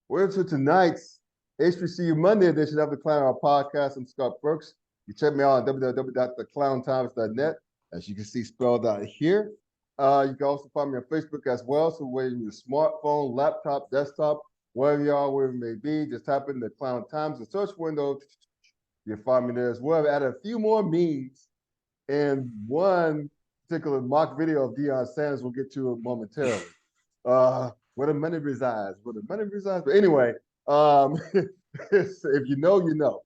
Welcome to tonight's HBCU Monday edition of the Clown Hour Podcast. I'm Scott Brooks. You check me out on www.theclowntimes.net, as you can see spelled out here. You can also find me on Facebook as well. So whether you're your smartphone, laptop, desktop, wherever you are, wherever it may be, just type in the Clown Times, the search window. You'll find me there as well. I've added a few more memes and one particular mock video of Deion Sanders we'll get to momentarily. Where the money resides, where the money resides. But anyway, if you know, you know.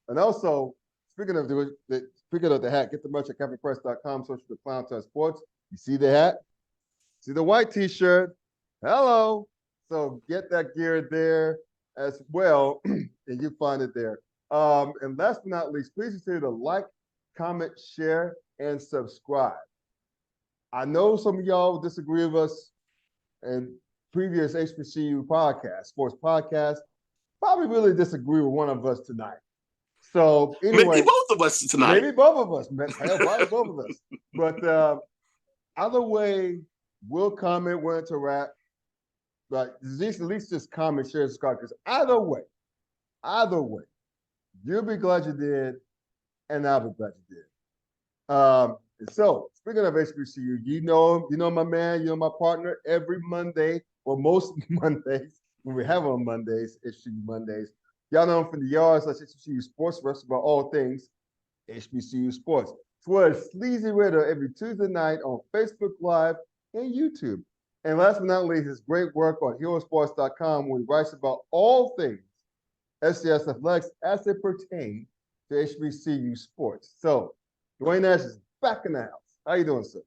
And also, speaking of the hat, get the merch at CampingPress.com, search for the Clown Time Sports. You see the hat? See the white t-shirt? Hello. So get that gear there as well, and you find it there. And last but not least, please consider to like, comment, share, and subscribe. I know some of y'all disagree with us in previous HBCU podcasts, sports podcasts, probably really disagree with one of us tonight. So anyway, maybe both of us tonight. Maybe both of us, hell, probably both of us. But either way, we'll comment, we'll interact. But at least just comment, share, subscribe. Because either way, you'll be glad you did, and I'll be glad you did. So speaking of HBCU, you know my man, you know my partner. Every Monday, or most Mondays, when we have on Mondays, HBCU Mondays, y'all know him from the yards, such HBCU Sports, rest about all things HBCU Sports. Swear Sleazy Ritter every Tuesday night on Facebook Live and YouTube. And last but not least, his great work on HeroSports.com, where he writes about all things SCS athletics as they pertain to HBCU sports. So Dwayne Nash is back in the house. How you doing, sir?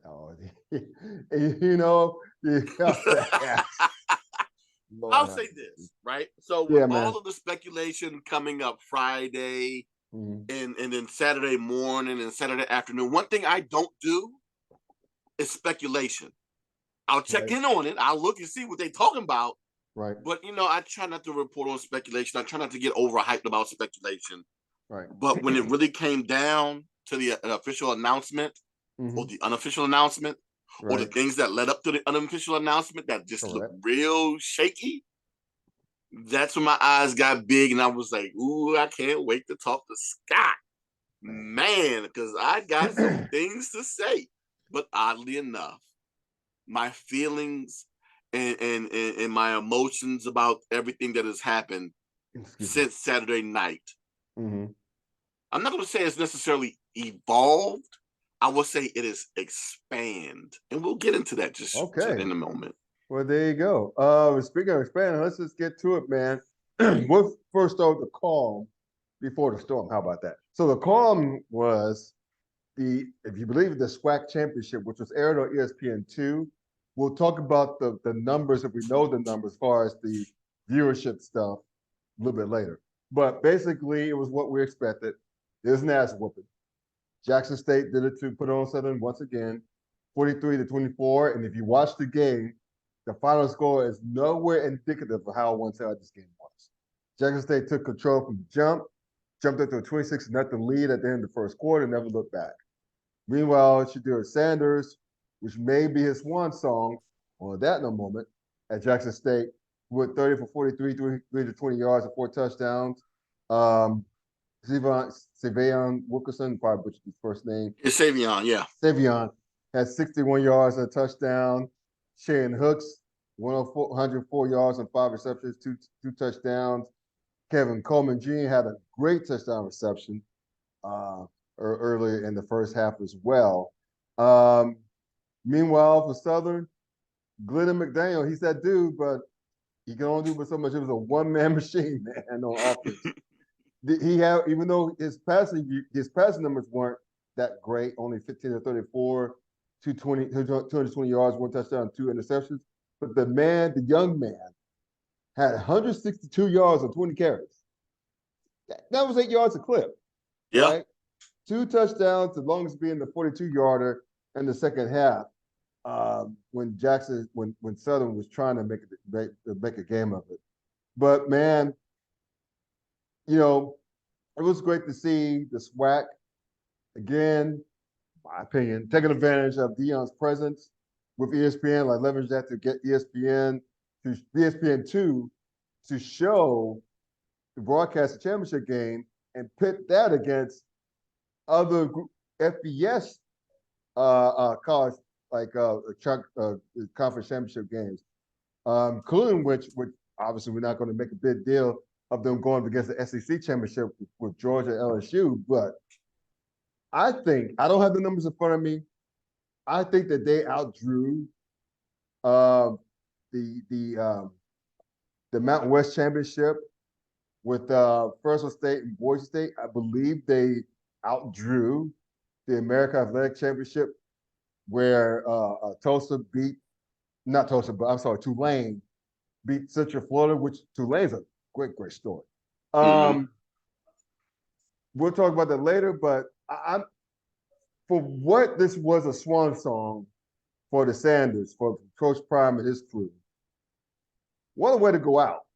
Oh, I'll say this, right? So with all of the speculation coming up Friday and then Saturday morning and Saturday afternoon, one thing I don't do is speculation. I'll check in on it. I'll look and see what they're talking about. Right. But, I try not to report on speculation. I try not to get overhyped about speculation. Right. But when it really came down to the official announcement or the unofficial announcement or the things that led up to the unofficial announcement that just looked real shaky, that's when my eyes got big and I was like, ooh, I can't wait to talk to Scott. Man, because I got some things to say. But oddly enough, my feelings and my emotions about everything that has happened since Saturday night, I'm not going to say it's necessarily evolved. I will say it is expand. And we'll get into that just in a moment. Well, there you go. Speaking of expanding, let's just get to it, man. We'll first start with the calm before the storm. How about that? So the calm was if you believe the SWAC championship, which was aired on ESPN2. We'll talk about the numbers if we know the numbers as far as the viewership stuff a little bit later. But basically, it was what we expected. There's an ass whooping. Jackson State did it to put on Southern once again, 43-24. And if you watch the game, the final score is nowhere indicative of how one-sided this game was. Jackson State took control from the jump, jumped up to a 26-0 lead at the end of the first quarter, and never looked back. Meanwhile, Shedeur Sanders, which may be his swan song, on that in a moment, at Jackson State, with 30 for 43, 320 yards and 4 touchdowns. Savion Wilkerson, probably butchered his first name. It's Savion, yeah. Savion had 61 yards and a touchdown. Shane Hooks, 104 yards and 5 receptions, two touchdowns. Kevin Coleman Jr. had a great touchdown reception earlier in the first half as well. Meanwhile, for Southern, Glennon McDaniel, he's that dude, but he can only do but so much. It was a one-man machine, man, on offense. Even though his passing numbers weren't that great, only 15 to 34, 220 yards, 1 touchdown, 2 interceptions. But the young man, had 162 yards on 20 carries. That was 8 yards a clip. Yeah. Right? 2 touchdowns, the longest being the 42-yarder in the second half. When Southern was trying to make a game of it. But man, it was great to see the SWAC again, my opinion, taking advantage of Deion's presence with ESPN, like leverage that to get ESPN2 to show the broadcast the championship game and pit that against other FBS college like conference championship games, including which obviously we're not going to make a big deal of them going against the SEC championship with Georgia and LSU, but I think I don't have the numbers in front of me. I think that they outdrew the Mountain West championship with Fresno State and Boise State. I believe they outdrew the American Athletic Championship where Tulane beat Central Florida, which Tulane's a great story. We'll talk about that later, but I'm for what this was a swan song for the Sanders, for Coach Prime and his crew. What a way to go out,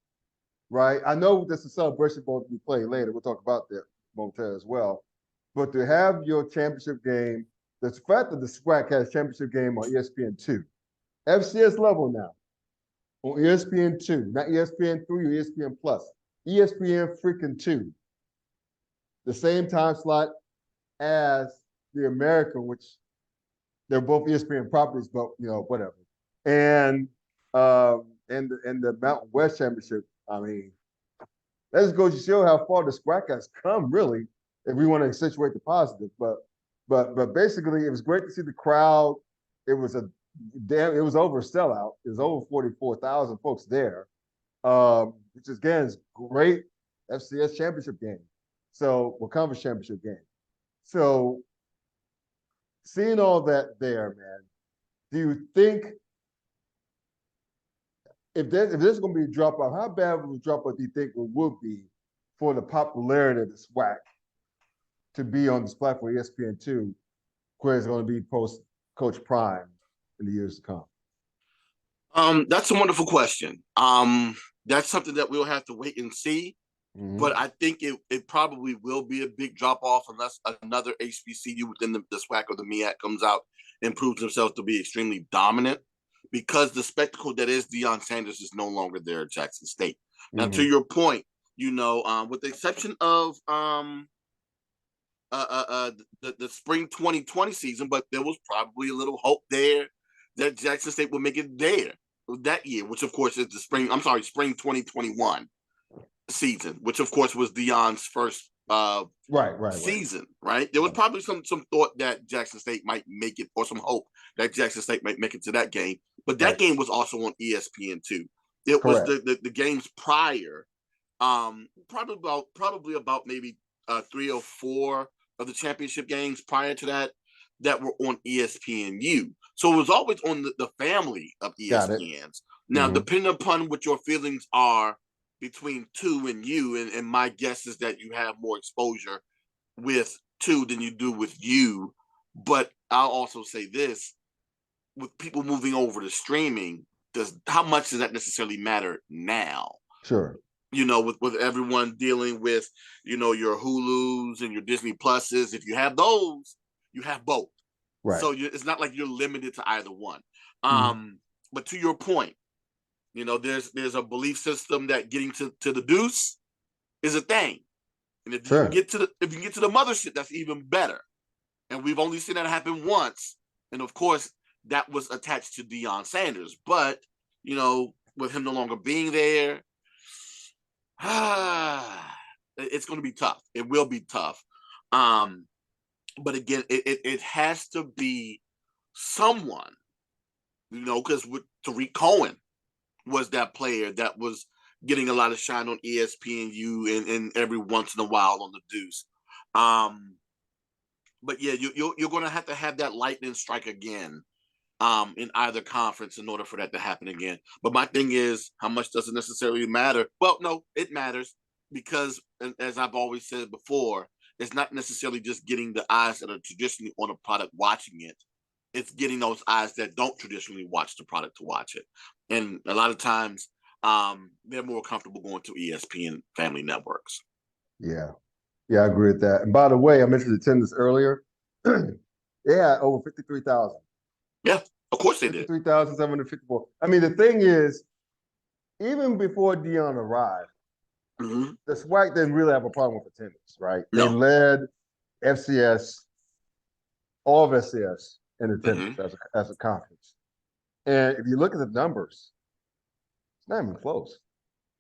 right? I know there's a celebration going to be played later. We'll talk about that momentarily as well. But to have your championship game, the fact that the SWAC has championship game on ESPN2, FCS level now, on ESPN2, not ESPN3 or ESPN Plus, ESPN freaking 2, the same time slot as the American, which they're both ESPN properties, but whatever. And the Mountain West Championship, I mean, that just goes to show how far the SWAC has come, really, if we want to accentuate the positive. But basically, it was great to see the crowd. It was over a sellout. It was over 44,000 folks there, which again is great FCS championship game. So, conference championship game. So, seeing all that there, man, do you think if there's going to be a drop off, how bad of a drop off do you think it would be for the popularity of the SWAC to be on this platform, ESPN2, where it's going to be post Coach Prime in the years to come? That's a wonderful question. That's something that we'll have to wait and see. Mm-hmm. But I think it probably will be a big drop off unless another HBCU within the SWAC or the MEAC comes out and proves themselves to be extremely dominant, because the spectacle that is Deion Sanders is no longer there at Jackson State. Now, to your point, with the exception of the spring 2020 season, but there was probably a little hope there that Jackson State would make it there that year, which of course is spring 2021 season, which of course was Deion's first season, right? There was probably some thought that Jackson State might make it, or some hope that Jackson State might make it to that game. But that game was also on ESPN2. It was the games prior, probably about maybe 3 or 4 of the championship games prior to that were on ESPNU. So it was always on the family of ESPNs. Now, depending upon what your feelings are between 2 and U, and my guess is that you have more exposure with 2 than you do with U. But I'll also say this, with people moving over to streaming, how much does that necessarily matter now? Sure. With everyone dealing with, your Hulus and your Disney Pluses, if you have those, you have both. Right. So it's not like you're limited to either one. But to your point, there's a belief system that getting to the deuce is a thing. And if you can get to the mothership, that's even better. And we've only seen that happen once. And of course, that was attached to Deion Sanders. But, with him no longer being there, it's going to be tough. It will be tough. But again, it has to be someone, because with Tariq Cohen was that player that was getting a lot of shine on ESPNU and every once in a while on the deuce. But yeah, you're going to have that lightning strike again in either conference in order for that to happen again. But my thing is, how much does it necessarily matter? Well, no, it matters, because as I've always said before, it's not necessarily just getting the eyes that are traditionally on a product watching it. It's getting those eyes that don't traditionally watch the product to watch it. And a lot of times they're more comfortable going to ESPN family networks. Yeah, I agree with that. And by the way, I mentioned attendance earlier. They had over 53,000. Yeah. Of course they did. 53,754. I mean, the thing is, even before Deion arrived, mm-hmm. the SWAC didn't really have a problem with attendance, right? No. They led FCS, all of FCS in attendance as a conference. And if you look at the numbers, it's not even close.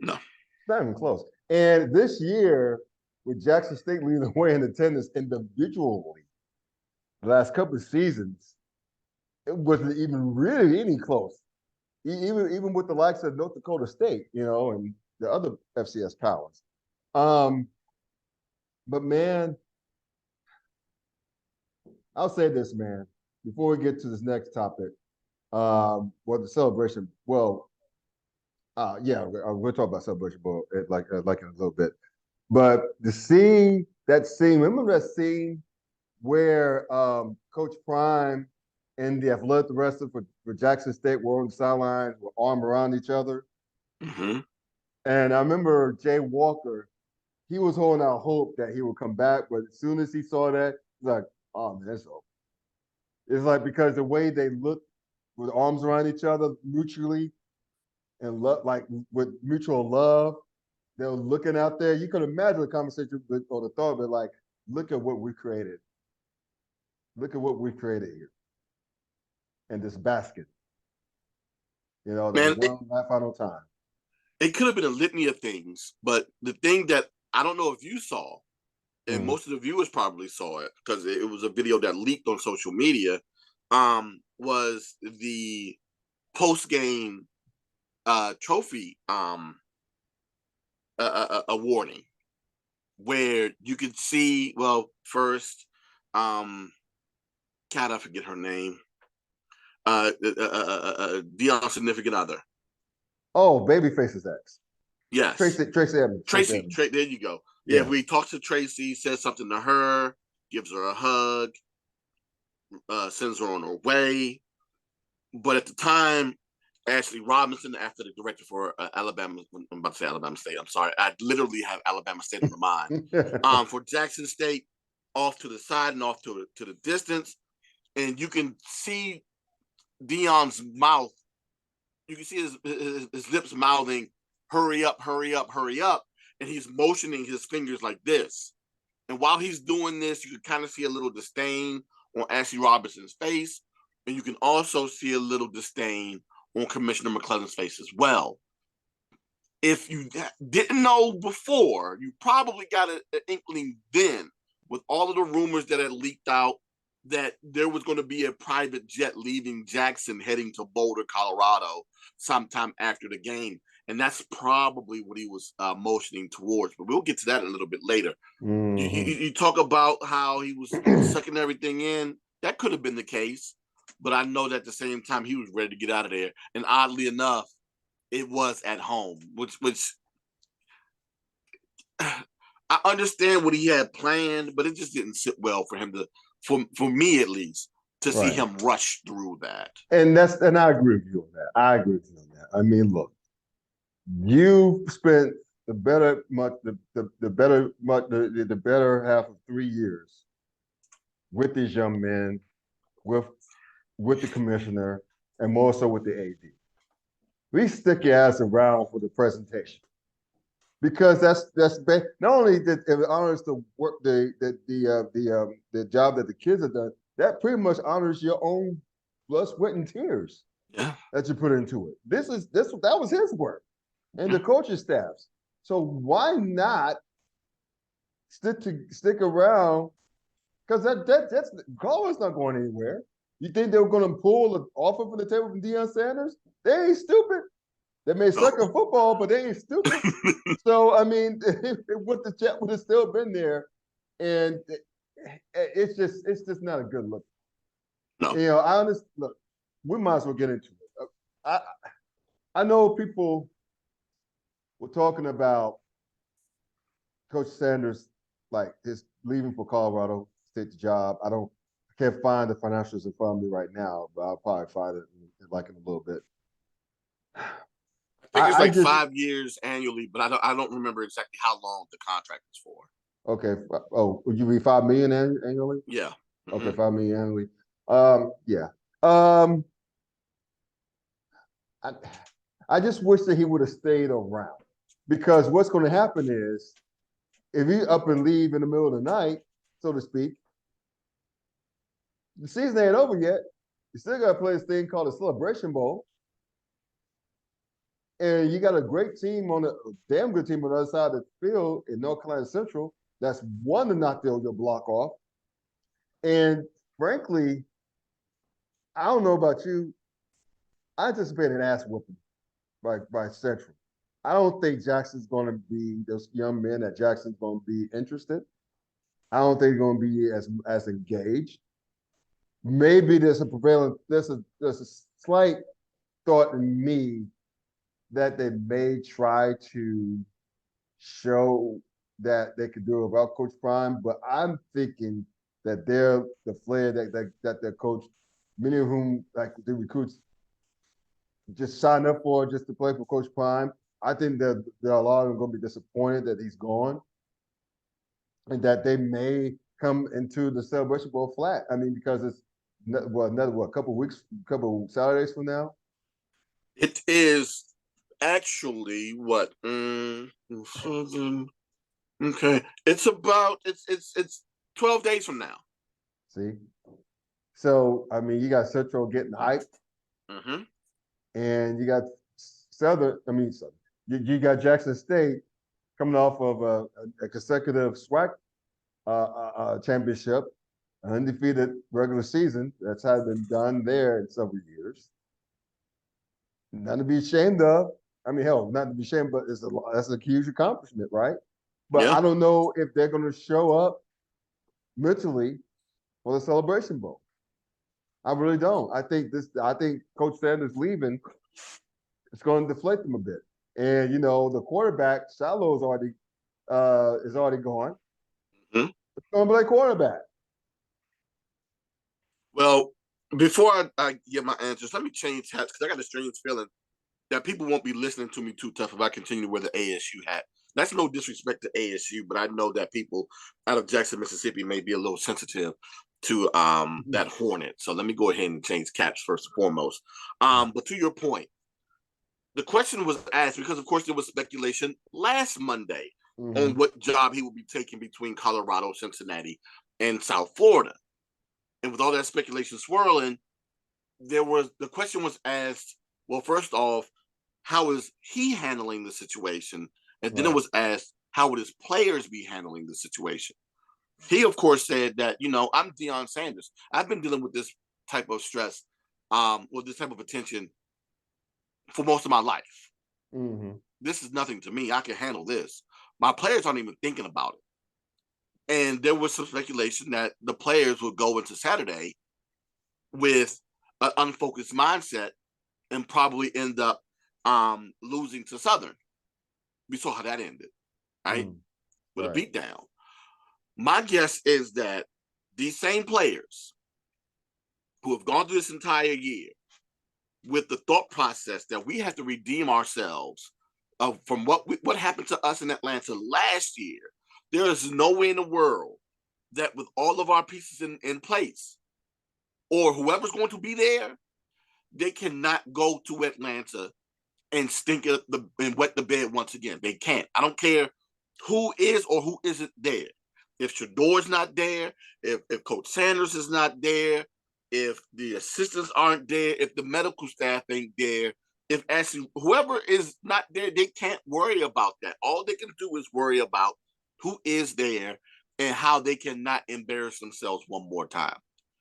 No. It's not even close. And this year, with Jackson State leading the way in attendance individually, the last couple of seasons, it wasn't even really any close. Even with the likes of North Dakota State, and the other FCS powers. But man, I'll say this, man, before we get to this next topic, the celebration. Well, we'll talk about Celebration Bowl like in a little bit. But that scene, remember that scene where Coach Prime and the athletic director for Jackson State were on the sidelines with arm around each other? Mm-hmm. And I remember Jay Walker, he was holding out hope that he would come back, but as soon as he saw that, he's like, oh man, it's over. It's like because the way they looked with arms around each other mutually and like with mutual love, they were looking out there. You could imagine the conversation or the thought of it like, look at what we created. Look at what we created here in this basket. Man, that final time. It could have been a litany of things, but the thing that I don't know if you saw, and most of the viewers probably saw it because it was a video that leaked on social media, was the post-game trophy awarding, where you could see, first, I forget her name, Deion's significant other. Oh, Babyface's ex. Yes. Tracy Evans. Tracy, there you go. Yeah, we talks to Tracy, says something to her, gives her a hug, sends her on her way. But at the time, Ashley Robinson, after the director for Alabama, I'm about to say Alabama State. I'm sorry. I literally have Alabama State on the mind. For Jackson State, off to the side and off to the distance. And you can see Deion's mouth. You can see his lips mouthing, hurry up, hurry up, hurry up. And he's motioning his fingers like this. And while he's doing this, you can kind of see a little disdain on Ashley Robinson's face. And you can also see a little disdain on Commissioner McClellan's face as well. If you didn't know before, you probably got an inkling then with all of the rumors that had leaked out that there was going to be a private jet leaving Jackson heading to Boulder, Colorado sometime after the game. And that's probably what he was motioning towards. But we'll get to that a little bit later. Mm-hmm. You talk about how he was sucking everything in. That could have been the case. But I know that at the same time, he was ready to get out of there. And oddly enough, it was at home, which I understand what he had planned, but it just didn't sit well for him for me at least, to see him rush through that. And I agree with you on that. I mean, look, you spent the better half of 3 years with these young men, with the commissioner, and more so with the AD. We stick your ass around for the presentation, because that's not only that it honors the work, the job that the kids have done. That pretty much honors your own blood, sweat, and tears that you put into it. That was his work and the coaching staffs. So why not stick around? Because that's Galway's not going anywhere. You think they were going to pull an offer from the table from Deion Sanders? They ain't stupid. They may suck at football, but they ain't stupid. So I mean, the jet would have still been there, and it's just not a good look. No. Look, we might as well get into it. I know people were talking about Coach Sanders, like his leaving for Colorado State job. I can't find the financials in front of me right now, but I'll probably find it in a little bit. I think it's 5 years annually, but I don't remember exactly how long the contract is for. Okay. Oh, would you be $5 million annually? Yeah. Okay, $5 million annually. Yeah. I just wish that he would have stayed around, because what's going to happen is if he up and leave in the middle of the night, so to speak, the season ain't over yet. You still got to play this thing called the Celebration Bowl. And you got a great team a damn good team on the other side of the field in North Carolina Central that's one to knock your block off. And frankly, I don't know about you, I anticipate an ass whooping by Central. I don't think Jackson's going to be those young men that Jackson's going to be interested. I don't think they're going to be as engaged. Maybe there's a slight thought in me that they may try to show that they could do it without Coach Prime, but I'm thinking that they're the flair that their coach, many of whom like the recruits just signed up for just to play for Coach Prime. I think that there are a lot of them going to be disappointed that he's gone, and that they may come into the Celebration Bowl flat. I mean, because it's couple Saturdays from now. It is actually what? Okay, it's 12 days from now. See, so I mean, you got Central getting hyped, and you got Southern. You got Jackson State coming off of a consecutive SWAC championship, an undefeated regular season. That's how it's been done there in several years. Nothing to be ashamed of. I mean, hell, not to be ashamed, but that's a huge accomplishment, right? But yeah. I don't know if they're going to show up mentally for the Celebration Bowl. I really don't. I think Coach Sanders leaving, it's going to deflate them a bit. And the quarterback, Shiloh is already gone. It's going to be a quarterback. Well, before I get my answers, let me change hats because I got a strange feeling that people won't be listening to me too tough if I continue to wear the ASU hat. That's no disrespect to ASU, but I know that people out of Jackson, Mississippi may be a little sensitive to that Hornet. So let me go ahead and change caps first and foremost. But to your point, the question was asked because, of course, there was speculation last Monday on what job he would be taking between Colorado, Cincinnati, and South Florida. And with all that speculation swirling, the question was asked, well, first off, how is he handling the situation? And then it was asked, how would his players be handling the situation? He, of course, said that, I'm Deion Sanders. I've been dealing with this type of stress, this type of attention for most of my life. This is nothing to me. I can handle this. My players aren't even thinking about it. And there was some speculation that the players would go into Saturday with an unfocused mindset and probably end up losing to Southern. We saw how that ended, right? With a beatdown. My guess is that these same players who have gone through this entire year with the thought process that we have to redeem ourselves from what happened to us in Atlanta last year, there is no way in the world that with all of our pieces in place, or whoever's going to be there, they cannot go to Atlanta and and wet the bed once again. They can't. I don't care who is or who isn't there. If Shador's not there, if Coach Sanders is not there, if the assistants aren't there, if the medical staff ain't there, if actually whoever is not there, they can't worry about that. All they can do is worry about who is there and how they cannot embarrass themselves one more time.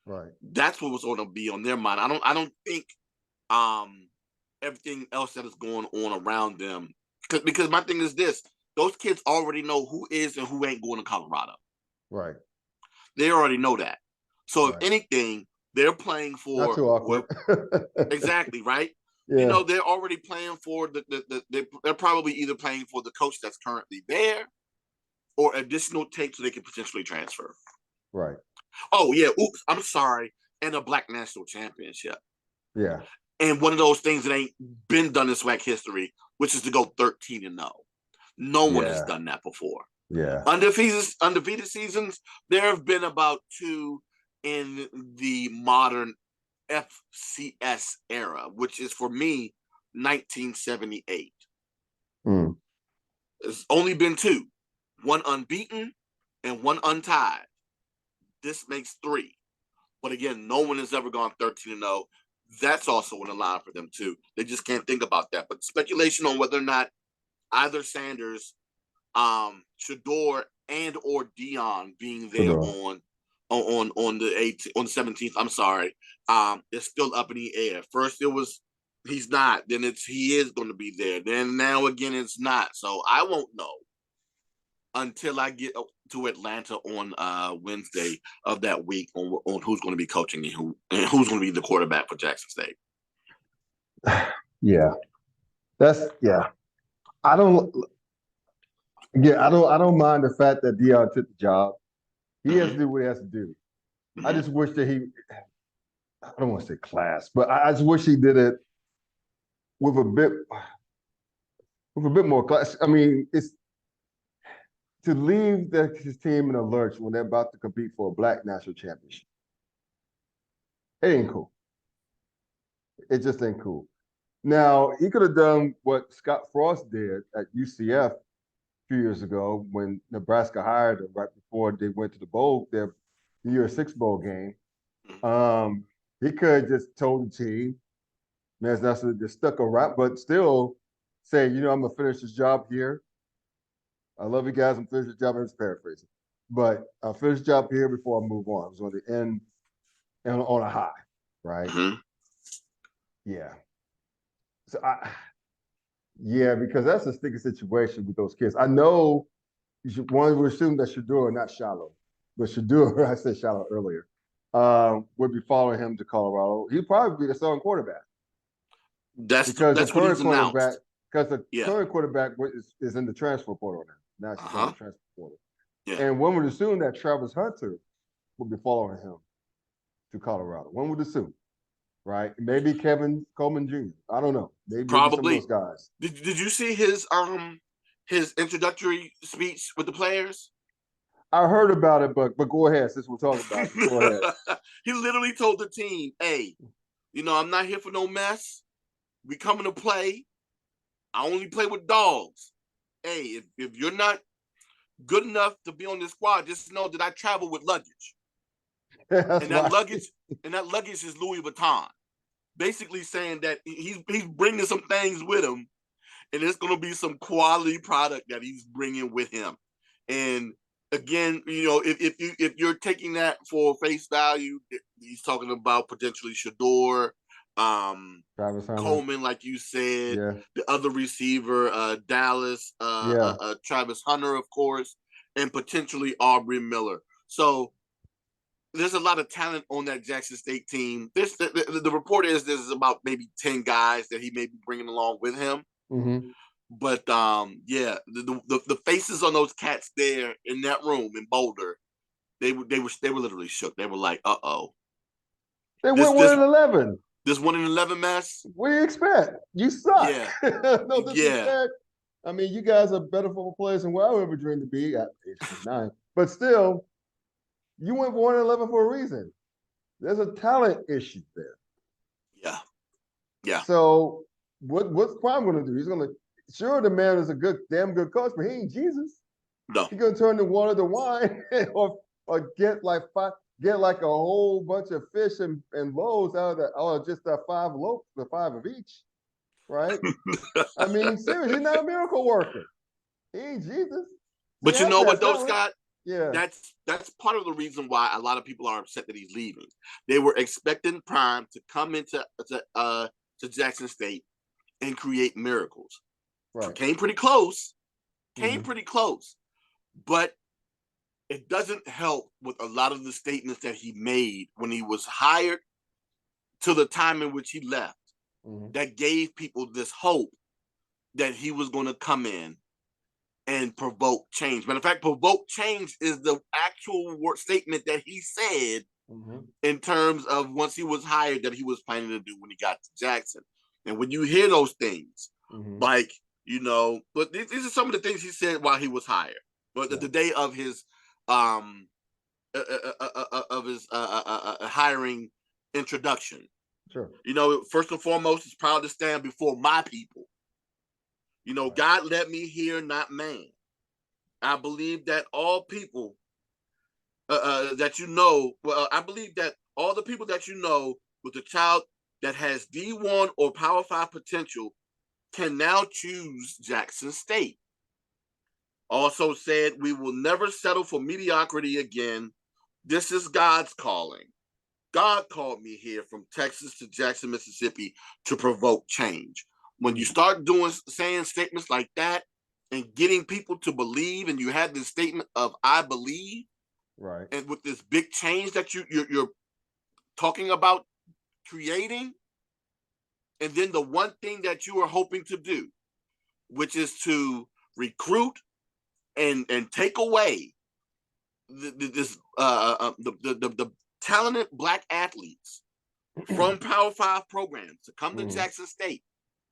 Right. That's what was going to be on their mind. I don't think everything else that is going on around them, because my thing is this: those kids already know who is and who ain't going to Colorado. Right. They already know that. So if anything, they're playing for not too awkward. Exactly, right? Yeah. They're already playing for they're probably either playing for the coach that's currently there or additional tape so they can potentially transfer. Right. Oh, yeah. Oops. I'm sorry. And a Black National Championship. Yeah. And one of those things that ain't been done in SWAC history, which is to go 13-0. No one has done that before. Yeah. Undefeated seasons, there have been about 2 in the modern FCS era, which is, for me, 1978. Mm. There's only been 2, one unbeaten and one untied. This makes 3. But again, no one has ever gone 13-0. That's also in the line for them too. They just can't think about that. But speculation on whether or not either Sanders, Shador, and or Deion being there on the 17th. I'm sorry. It's still up in the air. First it was he's not. Then he is going to be there. Then now again it's not. So I won't know until I get to Atlanta on Wednesday of that week on who's going to be coaching and who's going to be the quarterback for Jackson State. Yeah, I don't mind the fact that Deion took the job. He has to do what he has to do. Mm-hmm. I just wish that I don't want to say class, but I just wish he did it with a bit more class. I mean, it's to leave his team in a lurch when they're about to compete for a black national championship. It ain't cool. It just ain't cool. Now, he could have done what Scott Frost did at UCF a few years ago when Nebraska hired him right before they went to the Year 6 bowl game. He could have just told the team, man, it's not so just stuck around, but still say, I'm going to finish this job here. I love you guys. I'm finishing the job. I'm just paraphrasing. But I'll finish the job here before I move on. I was on the end and on a high, right? Mm-hmm. Yeah. So because that's a sticky situation with those kids. I know one would assume that Shador, not Shallow, but Shador, I said Shallow earlier, would be following him to Colorado. He'd probably be the starting quarterback. That's what he's announced. Because the current quarterback is in the transfer portal now. Now she's in the transfer portal. Yeah. And one would assume that Travis Hunter would be following him to Colorado. One would assume, right? Maybe Kevin Coleman Jr. I don't know. Maybe probably some of those guys. Did you see his introductory speech with the players? I heard about it, but go ahead since we're talking about it. Go ahead. He literally told the team, "Hey, I'm not here for no mess. We coming to play. I only play with dogs. Hey, if you're not good enough to be on this squad, just know that I travel with luggage. And that luggage is Louis Vuitton. Basically saying that he's bringing some things with him, and it's going to be some quality product that he's bringing with him. And again, if you're taking that for face value, he's talking about potentially Shador, Travis Hunter. Coleman, like you said, the other receiver, Dallas, Travis Hunter, of course, and potentially Aubrey Miller. So there's a lot of talent on that Jackson State team. The report is there's about maybe 10 guys that he may be bringing along with him. Mm-hmm. But the faces on those cats there in that room in Boulder, they were literally shook. They were like, "Uh-oh." They went 1-11. This 1-11 mess. What do you expect? You suck. Yeah. No disrespect. Yeah. I mean, you guys are better football players than what I ever dreamed to be at age 9. But still, you went 1-11 for a reason. There's a talent issue there. Yeah. Yeah. So what's Prime going to do? He's going to the man is a damn good coach, but he ain't Jesus. No. He's going to turn the water to wine or get like a whole bunch of fish and loaves out of that, or just that 5 loaves, the 5 of each, right? I mean, seriously, he's not a miracle worker. He ain't Jesus. But you know what, though, Scott? Yeah. That's part of the reason why a lot of people are upset that he's leaving. They were expecting Prime to come into to Jackson State and create miracles. Right. Came pretty close. Pretty close. But it doesn't help with a lot of the statements that he made when he was hired to the time in which he left. That gave people this hope that he was going to come in and provoke change. Matter of fact, provoke change is the actual statement that he said in terms of once he was hired that he was planning to do when he got to Jackson. And when you hear those things, like, but these are some of the things he said while he was hired. But the day of his hiring introduction, Sure. You know, first and foremost, is proud to stand before my people. You know, God led me here, not man. I believe that all people that you know, well, I believe that all the people that you know with a child that has D1 or Power 5 potential can now choose Jackson State. Also said, we will never settle for mediocrity again. This is God's calling. God called me here from Texas to Jackson, Mississippi to provoke change. When you start saying statements like that and getting people to believe, and you have this statement of I believe, right? And with this big change that you're talking about creating, and then the one thing that you are hoping to do, which is to recruit and take away the talented Black athletes from Power 5 programs to come to Jackson State,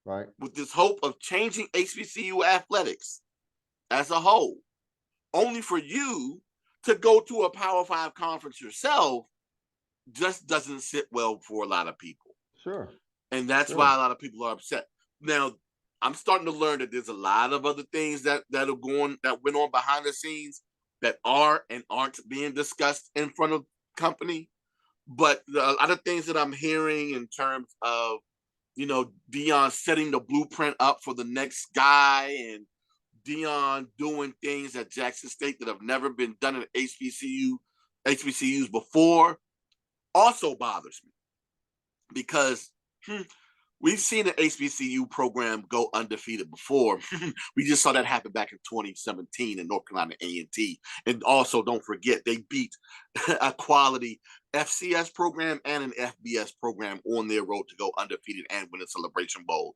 right? With this hope of changing HBCU athletics as a whole, only for you to go to a Power 5 conference yourself, just doesn't sit well for a lot of people. Sure. And that's why a lot of people are upset. Now, I'm starting to learn that there's a lot of other things that went on behind the scenes that are and aren't being discussed in front of company. But a lot of things that I'm hearing in terms of, you know, Deion setting the blueprint up for the next guy, and Deion doing things at Jackson State that have never been done at HBCUs before, also bothers me, because we've seen an HBCU program go undefeated before. We just saw that happen back in 2017 in North Carolina A&T. And also, don't forget, they beat a quality FCS program and an FBS program on their road to go undefeated and win a Celebration Bowl.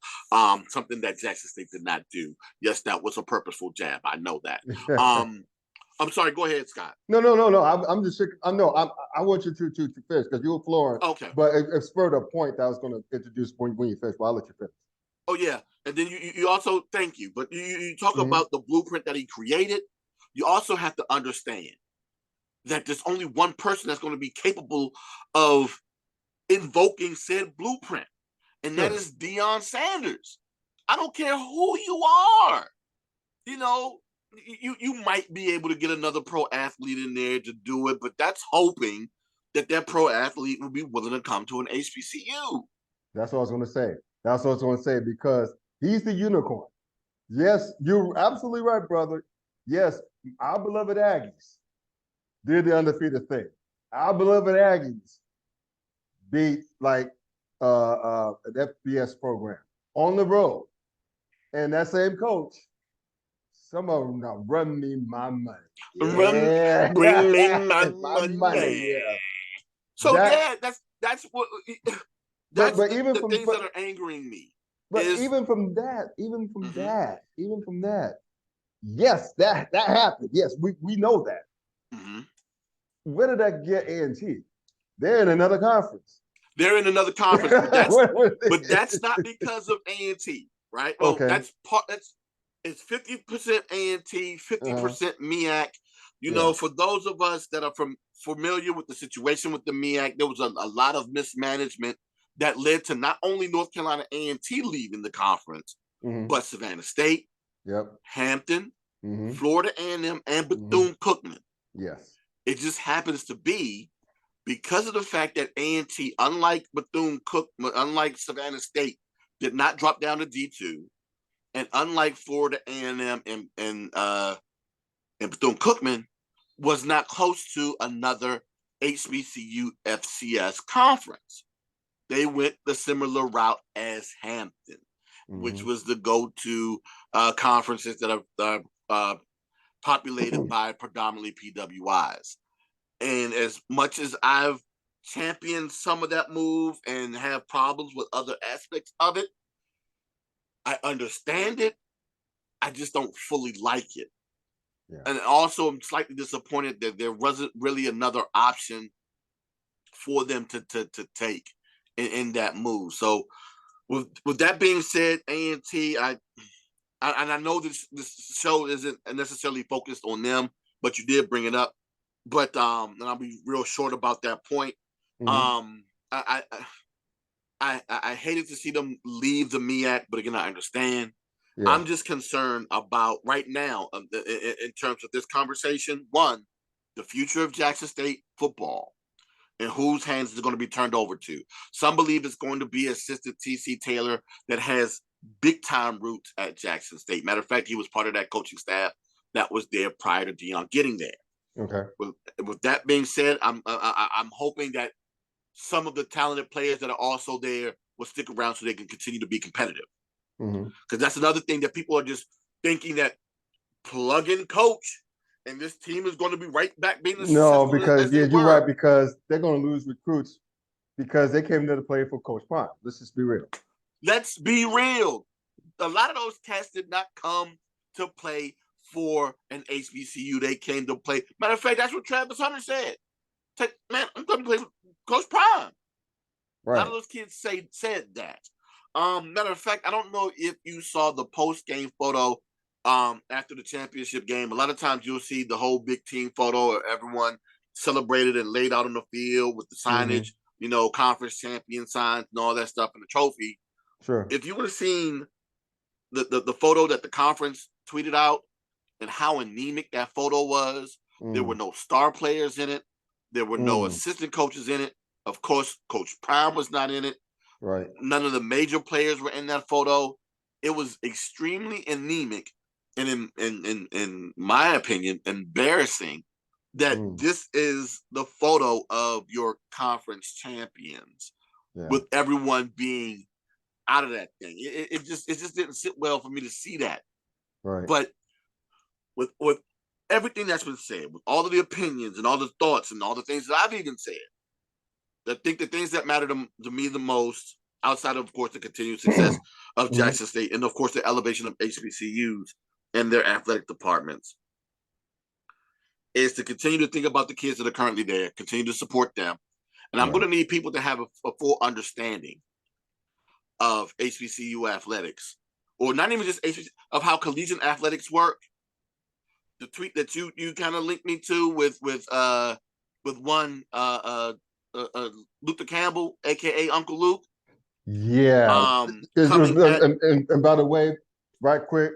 Something that Jackson State did not do. Yes, that was a purposeful jab. I know that. I'm sorry. Go ahead, Scott. No. I'm just. I want you to finish because you were flooring. Okay. But it spurred a point that I was going to introduce when you finish. But I'll let you finish. Oh yeah, and then you also, thank you. But you talk about the blueprint that he created. You also have to understand that there's only one person that's going to be capable of invoking said blueprint, and that is Deion Sanders. I don't care who you are. You know, you might be able to get another pro athlete in there to do it, but that's hoping that pro athlete will be willing to come to an HBCU. That's what I was going to say. That's what I was going to say, because he's the unicorn. Yes, you're absolutely right, brother. Yes, our beloved Aggies did the undefeated thing. Our beloved Aggies beat like an FBS program on the road. And that same coach, some of them now run me my money. Yeah. Bring me my money. Yeah. So that's what. That's even the things that are angering me. But even from that, yes, that happened. Yes, we know that. Where did that get A&T? They're in another conference. But that's not because of A&T, right? Well, it's 50% A&T, 50% MEAC. You know, for those of us that are familiar with the situation with the MEAC, there was a lot of mismanagement that led to not only North Carolina A&T leaving the conference, but Savannah State, Hampton, Florida A&M, and Bethune-Cookman. Yes. It just happens to be because of the fact that A&T, unlike Savannah State, did not drop down to D2, and unlike Florida A&M and Bethune-Cookman, was not close to another HBCU FCS conference. They went the similar route as Hampton, which was the go-to conferences that are populated by predominantly PWIs. And as much as I've championed some of that move and have problems with other aspects of it, I understand it. I just don't fully like it. Yeah. And also, I'm slightly disappointed that there wasn't really another option for them to take in that move. So, with that being said, A&T, I know this show isn't necessarily focused on them, but you did bring it up. But and I'll be real short about that point. I hated to see them leave the MEAC, but again, I understand. Yeah. I'm just concerned about right now in terms of this conversation. One, the future of Jackson State football and whose hands is it going to be turned over to. Some believe it's going to be assistant TC Taylor that has big time roots at Jackson State. Matter of fact, he was part of that coaching staff that was there prior to Deion getting there. Okay. With that being said, I'm hoping that some of the talented players that are also there will stick around so they can continue to be competitive. Because that's another thing that people are just thinking that plug in coach and this team is going to be right back being the no, because you're right, because they're going to lose recruits because they came there to play for Coach Prime. Let's just be real. Let's be real. A lot of those cats did not come to play for an HBCU. They came to play. Matter of fact, that's what Travis Hunter said. Man, I'm going to play for Coach Prime. Right. A lot of those kids said that. Matter of fact, I don't know if you saw the post-game photo after the championship game. A lot of times you'll see the whole big team photo of everyone celebrated and laid out on the field with the signage, conference champion signs and all that stuff and the trophy. Sure. If you would have seen the photo that the conference tweeted out and how anemic that photo was, there were no star players in it. There were no assistant coaches in it. Of course, Coach Prime was not in it. Right. None of the major players were in that photo. It was extremely anemic and, in my opinion, embarrassing that this is the photo of your conference champions with everyone being out of that thing. It just didn't sit well for me to see that. Right. But with everything that's been said, with all of the opinions and all the thoughts and all the things that I've even said, I think the things that matter to me the most, outside of course, the continued success of Jackson State and, of course, the elevation of HBCUs and their athletic departments, is to continue to think about the kids that are currently there, continue to support them. And I'm going to need people to have a full understanding of HBCU athletics, or not even just HBCU, of how collegiate athletics work. The tweet that you kind of linked me to with one Luther Campbell, aka Uncle Luke. Yeah. And by the way, right quick,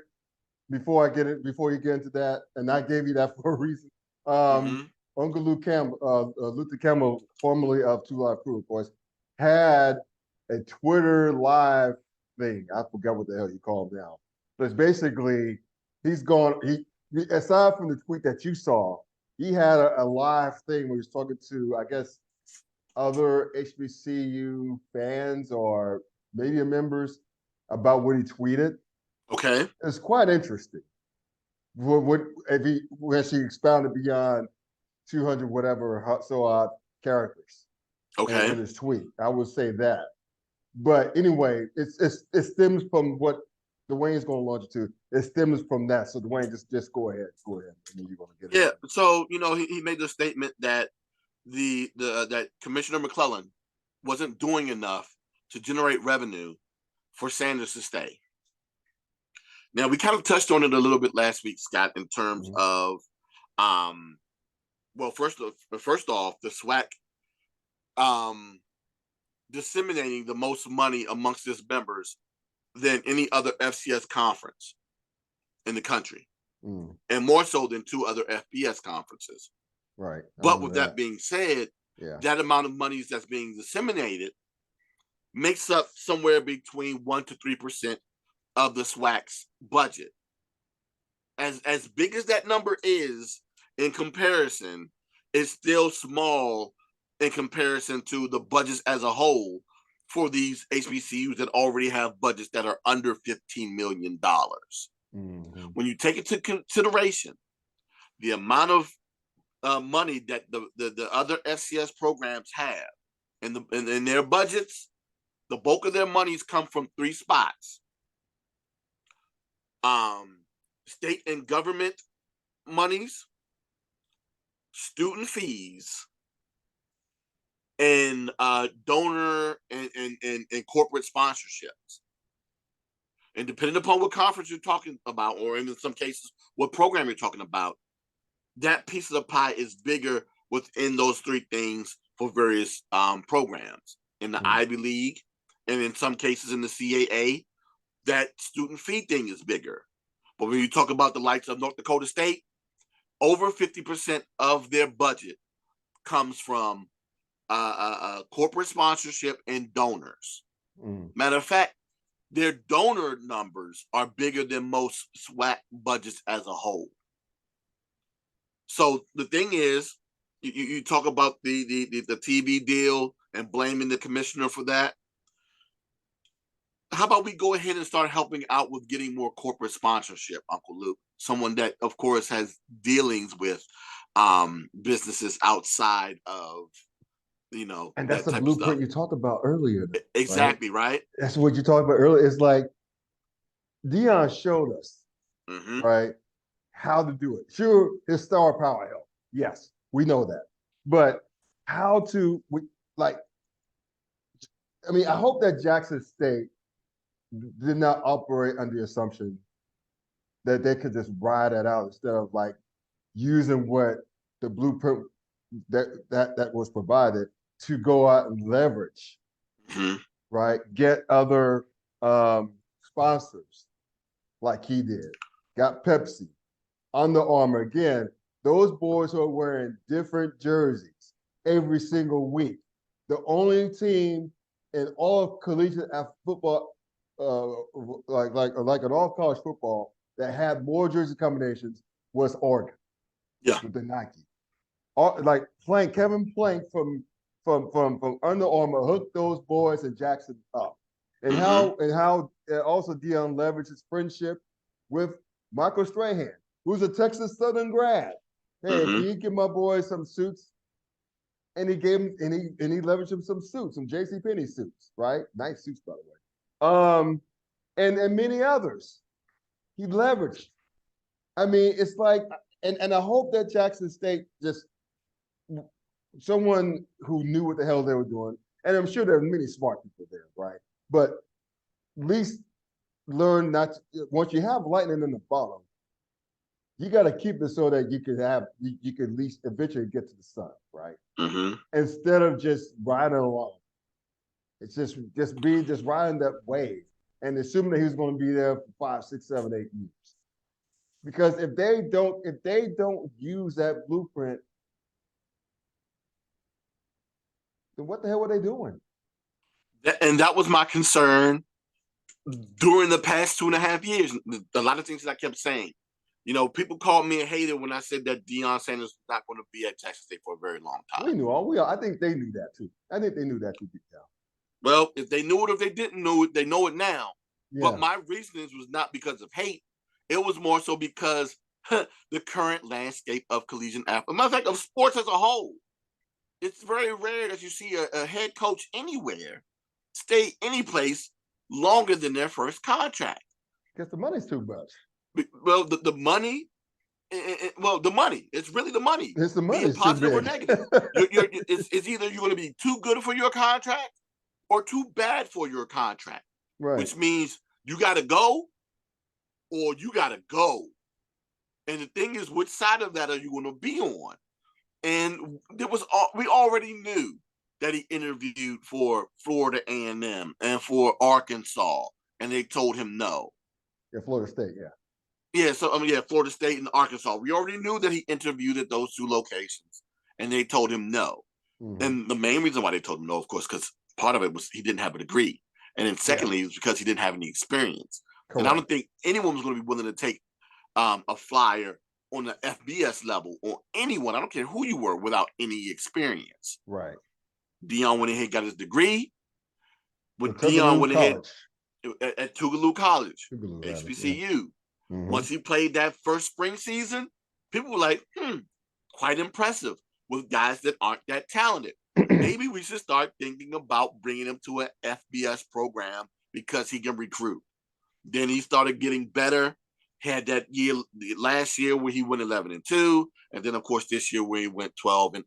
before you get into that, and I gave you that for a reason. Uncle Luke Campbell, Luther Campbell, formerly of Two Live Crew, of course, had a Twitter live thing. I forgot what the hell you call him now. But it's basically he's gone. He aside from the tweet that you saw, he had a live thing where he was talking to, I guess, other HBCU fans or media members about what he tweeted. Okay, it's quite interesting. What if he actually expounded beyond 200 whatever so odd characters? Okay, in his tweet, I would say that. But anyway, it stems from what Dwayne's going to launch it to. It stems from that. So Dwayne, just go ahead. And then you're going to get it. Yeah. So he made the statement that that Commissioner McClellan wasn't doing enough to generate revenue for Sanders to stay. Now, we kind of touched on it a little bit last week, Scott, in terms of, well, first off, the SWAC disseminating the most money amongst its members than any other FCS conference in the country, and more so than two other FBS conferences. Right. But with that being said, that amount of money that's being disseminated makes up somewhere between 1% to 3% of the SWAC's budget. As big as that number is in comparison, it's still small in comparison to the budgets as a whole for these HBCUs that already have budgets that are under $15 million. When you take into consideration the amount of money that the other FCS programs have in their budgets, the bulk of their monies come from three spots: state and government monies, student fees, and donor and corporate sponsorships. And depending upon what conference you're talking about, or in some cases, what program you're talking about, that piece of the pie is bigger within those three things for various programs. In the Ivy League, and in some cases in the CAA, that student fee thing is bigger. But when you talk about the likes of North Dakota State, over 50% of their budget comes from corporate sponsorship and donors. Matter of fact, their donor numbers are bigger than most SWAC budgets as a whole. So the thing is, you talk about the TV deal and blaming the commissioner for that. How about we go ahead and start helping out with getting more corporate sponsorship, Uncle Luke? Someone that, of course, has dealings with businesses outside of, and that's the blueprint you talked about earlier. Exactly, right? That's what you talked about earlier. It's like Deion showed us, right, how to do it. Sure, his star power helped. Yes, we know that. But how to, I hope that Jackson State did not operate under the assumption that they could just ride it out instead of like using what the blueprint that was provided to go out and leverage, right? Get other sponsors like he did. Got Pepsi, Under Armour. Again, those boys who are wearing different jerseys every single week. The only team in all of collegiate football, like in all college football, that had more jersey combinations was Oregon. Yeah, with the Nike. Kevin Plank from Under Armour hooked those boys and Jackson up, and how also Deion leveraged his friendship with Michael Strahan, who's a Texas Southern grad. Hey, can you give my boys some suits? And he gave him, and he leveraged him some suits, some JCPenney suits, right? Nice suits, by the way. And many others. He leveraged. It's like, and I hope that Jackson State just someone who knew what the hell they were doing, and I'm sure there are many smart people there, right? But at least learn not to, once you have lightning in the bottom, you got to keep it so that you can at least eventually get to the sun, right? Instead of just riding along. It's just riding that wave and assuming that he's going to be there for 5, 6, 7, 8 years. Because if they don't use that blueprint, then what the hell were they doing? And that was my concern during the past 2.5 years. A lot of things that I kept saying. People called me a hater when I said that Deion Sanders was not going to be at Texas State for a very long time. We knew I think they knew that too. I think they knew that too deep down. Well, if they knew it or if they didn't know it, they know it now. Yeah. But my reasoning was not because of hate. It was more so because the current landscape of collegiate athletics, matter of fact, of sports as a whole. It's very rare that you see a head coach anywhere stay any place longer than their first contract. Because the money's too much. Well, the money. The money. It's really the money. It's the money. Be it positive or negative. It's either you're going to be too good for your contract or too bad for your contract. Right. Which means you got to go or you got to go. And the thing is, which side of that are you going to be on? And we already knew that he interviewed for Florida A&M and for Arkansas, and they told him no. Yeah, Florida State, yeah. Yeah, so Florida State and Arkansas. We already knew that he interviewed at those two locations, and they told him no. And the main reason why they told him no, of course, because part of it was he didn't have a degree, and then secondly, it was because he didn't have any experience. Correct. And I don't think anyone was going to be willing to take a flyer on the FBS level or anyone. I don't care who you were without any experience. Right. Deion went ahead, got his degree. But Deion went ahead at Tougaloo College, HBCU. Once he played that first spring season, people were like, quite impressive with guys that aren't that talented. Maybe we should start thinking about bringing him to an FBS program because he can recruit. Then he started getting better. Had that year last year where he went 11-2, and then of course this year where he went 12-0.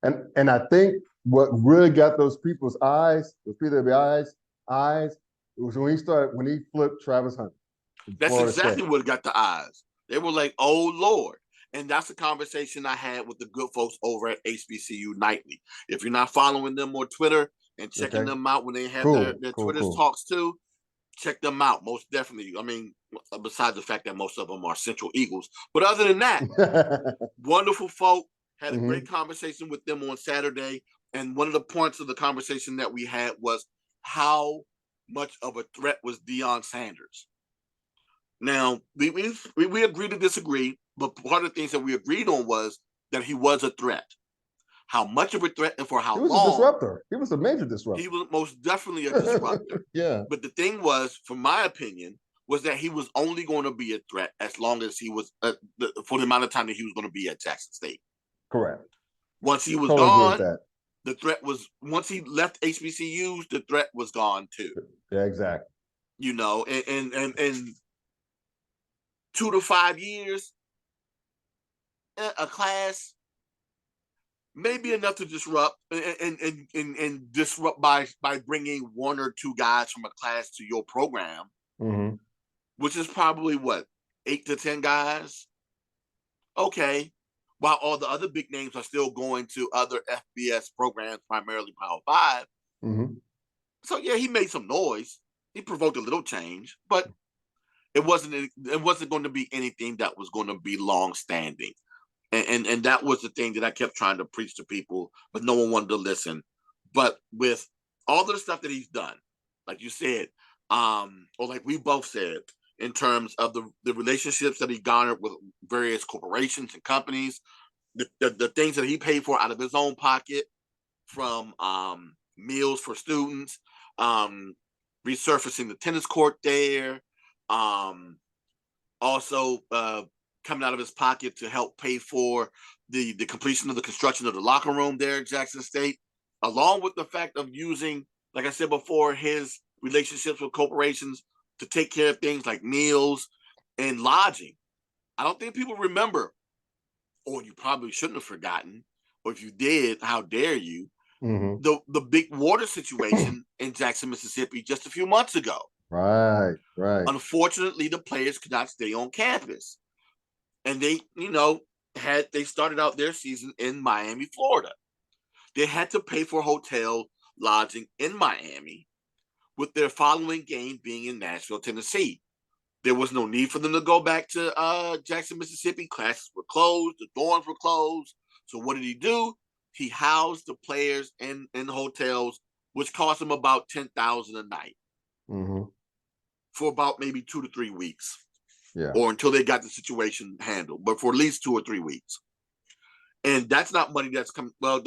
And I think what really got those people's eyes, eyes, it was when he flipped Travis Hunter. That's exactly what got the eyes. They were like, "Oh Lord!" And that's the conversation I had with the good folks over at HBCU Nightly. If you're not following them on Twitter and checking them out when they have their Twitter cool. talks too. Check them out, most definitely. I mean, besides the fact that most of them are Central Eagles. But other than that, wonderful folk. Had a great conversation with them on Saturday. And one of the points of the conversation that we had was how much of a threat was Deion Sanders. Now, we agreed to disagree, but part of the things that we agreed on was that he was a threat. How much of a threat and for how long? He was a disruptor. He was a major disruptor. He was most definitely a disruptor. Yeah. But the thing was, from my opinion, was that he was only going to be a threat as long as he was, for the amount of time that he was going to be at Jackson State. Correct. Once he was gone, the threat was, once he left HBCUs, the threat was gone too. Yeah, exactly. You know, and 2 to 5 years, a class, maybe enough to disrupt and disrupt by bringing 1 or 2 guys from a class to your program, which is probably what, 8 to 10 guys. Okay, while all the other big names are still going to other FBS programs, primarily Power 5. So yeah, he made some noise. He provoked a little change, but it wasn't going to be anything that was going to be long standing. And that was the thing that I kept trying to preach to people, but no one wanted to listen. But with all the stuff that he's done, like you said, or like we both said, in terms of the relationships that he garnered with various corporations and companies, the things that he paid for out of his own pocket, from meals for students, resurfacing the tennis court there, also coming out of his pocket to help pay for the completion of the construction of the locker room there at Jackson State, along with the fact of using, like I said before, his relationships with corporations to take care of things like meals and lodging. I don't think people remember, or you probably shouldn't have forgotten, or if you did, how dare you, the big water situation in Jackson, Mississippi just a few months ago. Right. Unfortunately, the players could not stay on campus. And they, they started out their season in Miami, Florida. They had to pay for hotel lodging in Miami, with their following game being in Nashville, Tennessee. There was no need for them to go back to Jackson, Mississippi. Classes were closed. The dorms were closed. So what did he do? He housed the players in hotels, which cost him about $10,000 a night for about maybe 2 to 3 weeks. Yeah. Or until they got the situation handled, but for at least 2 or 3 weeks. And that's not money that's come. Well, and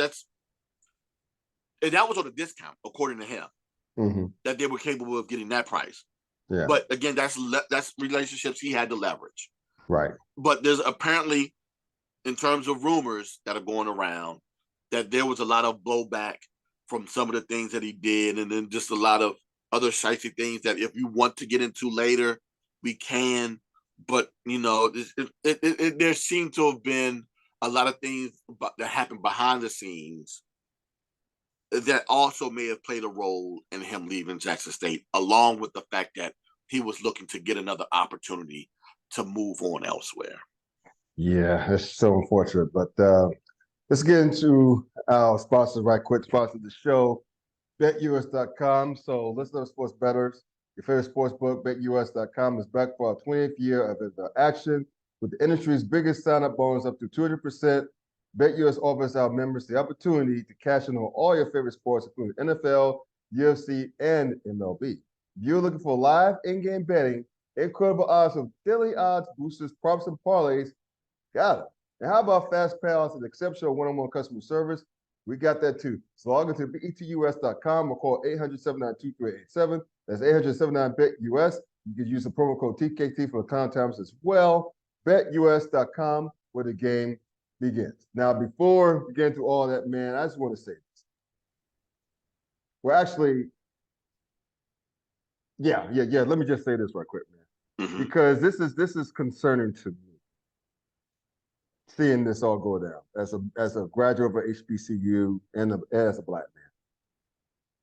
that was on a discount, according to him, that they were capable of getting that price. Yeah. But again, that's relationships he had to leverage. Right. But there's apparently, in terms of rumors that are going around, that there was a lot of blowback from some of the things that he did, and then just a lot of other shifty things that if you want to get into later, we can. But, there seemed to have been a lot of things that happened behind the scenes that also may have played a role in him leaving Jackson State, along with the fact that he was looking to get another opportunity to move on elsewhere. Yeah, it's so unfortunate. But let's get into our sponsors right quick. Sponsor the show, BetUs.com. So listeners, sports bettors, your favorite sports book, BetUS.com, is back for our 20th year of action with the industry's biggest sign-up bonus up to 200%. BetUS offers our members the opportunity to cash in on all your favorite sports, including NFL, UFC, and MLB. If you're looking for live in-game betting, incredible odds of daily odds, boosters, props, and parlays, got it. And how about fast payouts and exceptional one-on-one customer service? We got that too. So log into betus.com or call 800-792-3887. That's 800-79-BET-US. You can use the promo code TKT for the content as well. BetUS.com, where the game begins. Now, before we get into all that, man, I just want to say this. We're actually, yeah. Let me just say this right quick, man, because this is concerning to me. Seeing this all go down as a graduate of HBCU and as a Black man.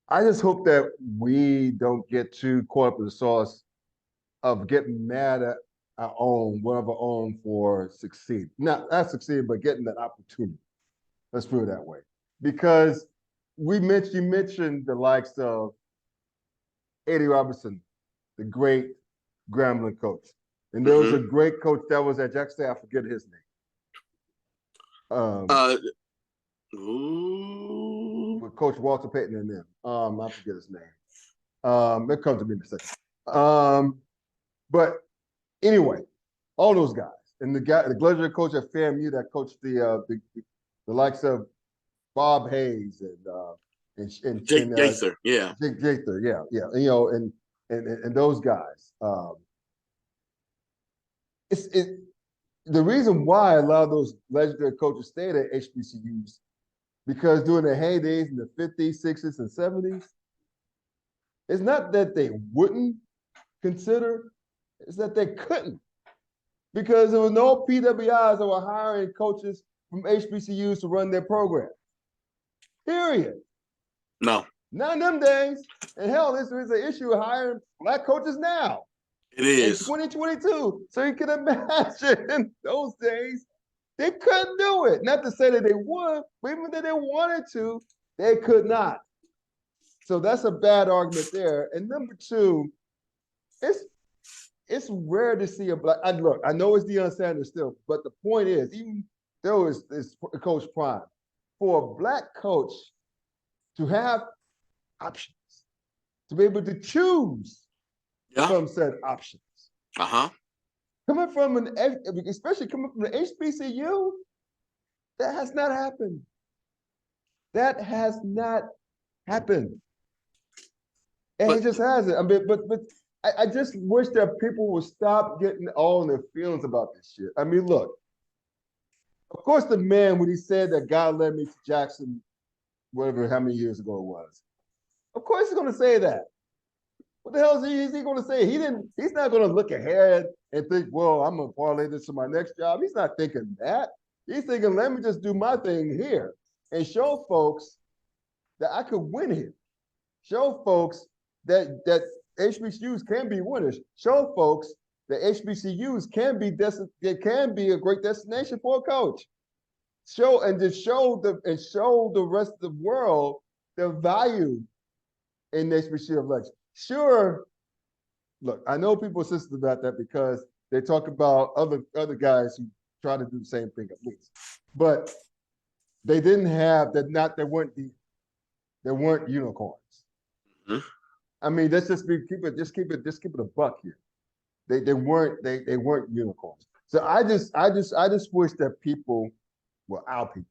I just hope that we don't get too caught up in the sauce of getting mad at one of our own for succeeding. Not succeeding, but getting that opportunity. Let's put it that way. Because you mentioned the likes of Eddie Robinson, the great Grambling coach. And there was a great coach that was at Jackson State. I forget his name. With Coach Walter Payton and them. I forget his name. It comes to me in a second. But anyway, all those guys. And the legendary coach at FAMU that coached the likes of Bob Hayes and Jake Gaither, yeah. Jake Gaither, yeah. And, you know, and those guys. The reason why a lot of those legendary coaches stayed at HBCUs because during the heydays in the 50s, 60s, and 70s, it's not that they wouldn't consider, it's that they couldn't. Because there was no PWIs that were hiring coaches from HBCUs to run their program. Period. No. Not in them days. And hell, this is an issue of hiring Black coaches now. It is. In 2022. So you can imagine those days, they couldn't do it. Not to say that they would, but even if they wanted to, they could not. So that's a bad argument there. And number two, it's rare to see a Black. Look, I know it's Deion Sanders still, but the point is, even though it's Coach Prime, for a Black coach to have options, to be able to choose from said options. Coming from especially coming from the HBCU, that has not happened. That has not happened. And it just hasn't. I mean, but I just wish that people would stop getting all in their feelings about this shit. I mean, look, of course, the man, when he said that God led me to Jackson, whatever, how many years ago it was, of course he's going to say that. What the hell is he going to say? He's not going to look ahead and think, well, I'm going to parlay this to my next job. He's not thinking that. He's thinking, let me just do my thing here and show folks that I could win here. Show folks that HBCUs can be winners. Show folks that HBCUs can be a great destination for a coach. Show the rest of the world the value in the HBCU of lecture. Sure, look, I know people are sensitive about that because they talk about other guys who try to do the same thing at least, but they weren't unicorns. I mean, let's just keep it a buck here. They weren't unicorns. So I just wish that people, well, our people,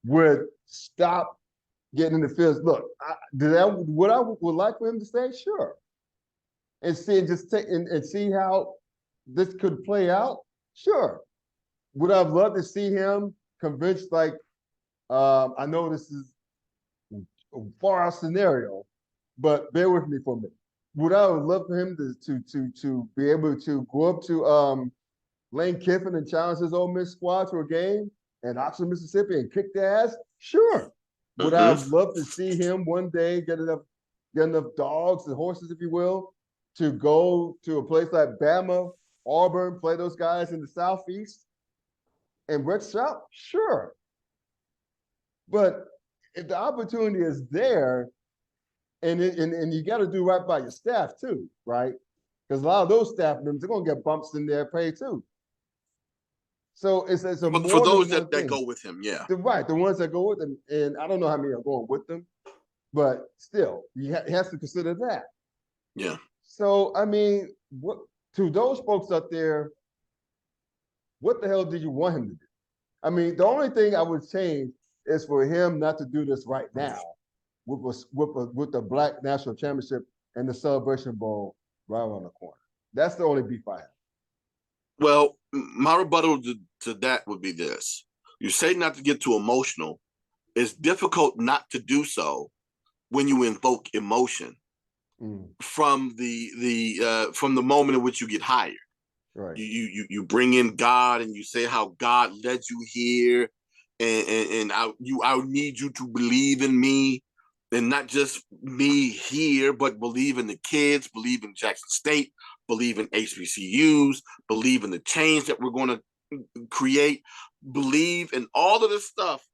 would stop getting in the fields. Look, what I would like for him to say, sure, and see how this could play out, sure. Would I love to see him convinced? Like, I know this is a far out scenario, but bear with me for a minute. Would I love for him to be able to go up to Lane Kiffin and challenge his Ole Miss squad to a game in Oxford, Mississippi, and kick their ass? Sure. Would I love to see him one day get enough dogs and horses, if you will, to go to a place like Bama, Auburn, play those guys in the Southeast, and Rex Stroud? Sure. But if the opportunity is there, and you got to do right by your staff too, right? Because a lot of those staff members are going to get bumps in their pay too. So it's a more for those that go with him, yeah. The ones that go with him, and I don't know how many are going with them, but still, he has to consider that. Yeah. So I mean, to those folks out there, what the hell did you want him to do? I mean, the only thing I would change is for him not to do this right now with the Black National Championship and the Celebration Bowl right around the corner. That's the only beef I have. Well, my rebuttal to that would be this. You say not to get too emotional. It's difficult not to do so when you invoke emotion from the moment in which you get hired. Right. You bring in God and you say how God led you here, and I need you to believe in me, and not just me here, but believe in the kids, believe in Jackson State, believe in HBCUs, believe in the change that we're going to create, believe in all of this stuff.